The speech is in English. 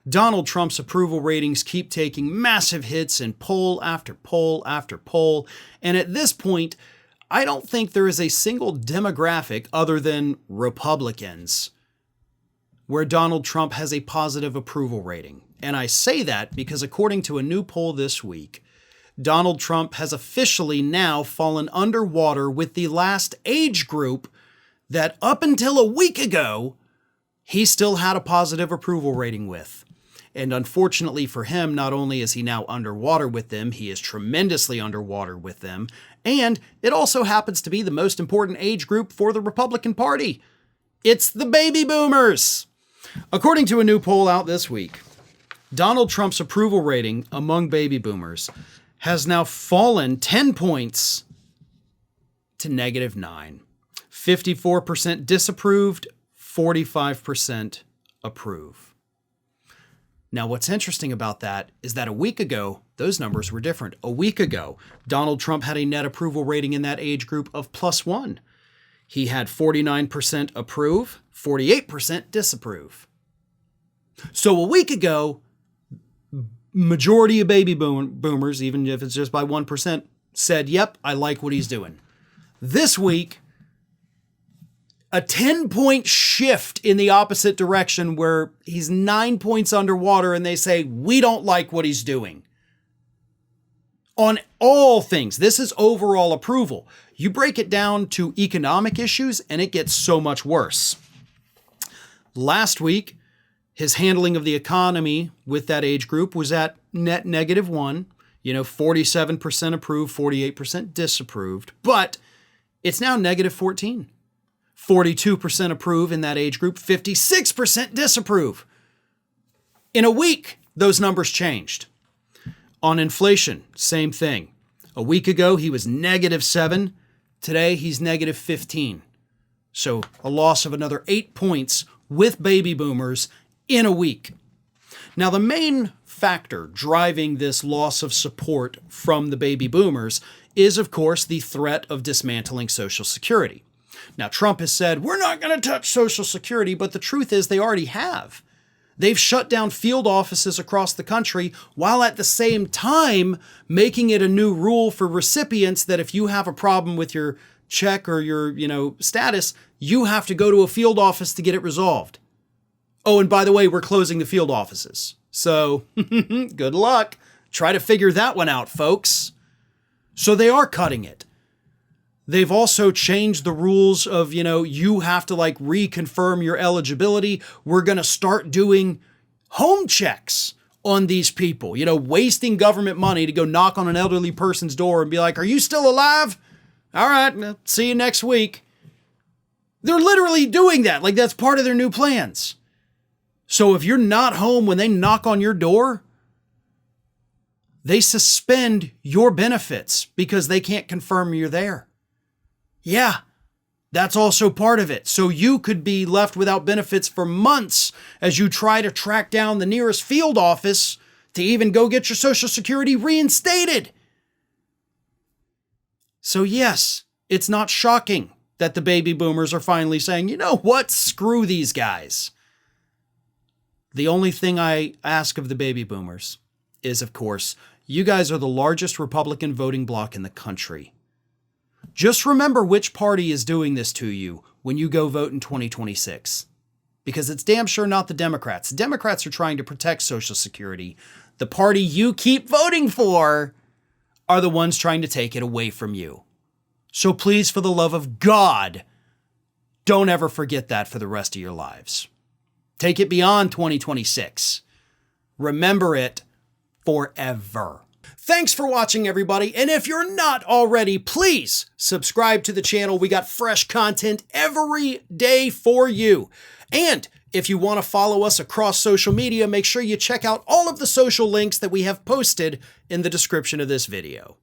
Donald Trump's approval ratings keep taking massive hits in poll after poll after poll, and at this point, I don't think there is a single demographic other than Republicans where Donald Trump has a positive approval rating. And I say that because according to a new poll this week, Donald Trump has officially now fallen underwater with the last age group that up until a week ago, he still had a positive approval rating with. And unfortunately for him, not only is he now underwater with them, he is tremendously underwater with them. And it also happens to be the most important age group for the Republican Party. It's the baby boomers. According to a new poll out this week, Donald Trump's approval rating among baby boomers has now fallen 10 points to -9. 54% disapproved, 45% approve. Now, what's interesting about that is that a week ago, those numbers were different. A week ago, Donald Trump had a net approval rating in that age group of +1. He had 49% approve, 48% disapprove. So a week ago, majority of baby boomers, even if it's just by 1%, said, yep, I like what he's doing. This week, a 10-point shift in the opposite direction where he's 9 points underwater and they say, we don't like what he's doing. On all things, this is overall approval. You break it down to economic issues and it gets so much worse. Last week, his handling of the economy with that age group was at net -1. 47% approved, 48% disapproved, but it's now -14. 42% approve in that age group, 56% disapprove. In a week, those numbers changed. On inflation, same thing. A week ago, he was -7. Today, he's -15. So a loss of another 8 points with baby boomers in a week. Now, the main factor driving this loss of support from the baby boomers is, of course, the threat of dismantling Social Security. Now, Trump has said, we're not going to touch Social Security, but the truth is they already have. They've shut down field offices across the country while at the same time making it a new rule for recipients that if you have a problem with your check or your, status, you have to go to a field office to get it resolved. Oh, and by the way, we're closing the field offices. So good luck. Try to figure that one out, folks. So they are cutting it. They've also changed the rules of, you have to reconfirm your eligibility. We're going to start doing home checks on these people, wasting government money to go knock on an elderly person's door and be like, are you still alive? All right, see you next week. They're literally doing that. That's part of their new plans. So if you're not home when they knock on your door, they suspend your benefits because they can't confirm you're there. Yeah, that's also part of it. So you could be left without benefits for months as you try to track down the nearest field office to even go get your Social Security reinstated. So yes, it's not shocking that the baby boomers are finally saying, you know what, screw these guys. The only thing I ask of the baby boomers is, of course, you guys are the largest Republican voting bloc in the country. Just remember which party is doing this to you when you go vote in 2026. Because it's damn sure not the Democrats. Democrats are trying to protect Social Security. The party you keep voting for are the ones trying to take it away from you. So please, for the love of God, don't ever forget that for the rest of your lives. Take it beyond 2026. Remember it forever. Thanks for watching, everybody. And if you're not already, please subscribe to the channel. We got fresh content every day for you. And if you want to follow us across social media, make sure you check out all of the social links that we have posted in the description of this video.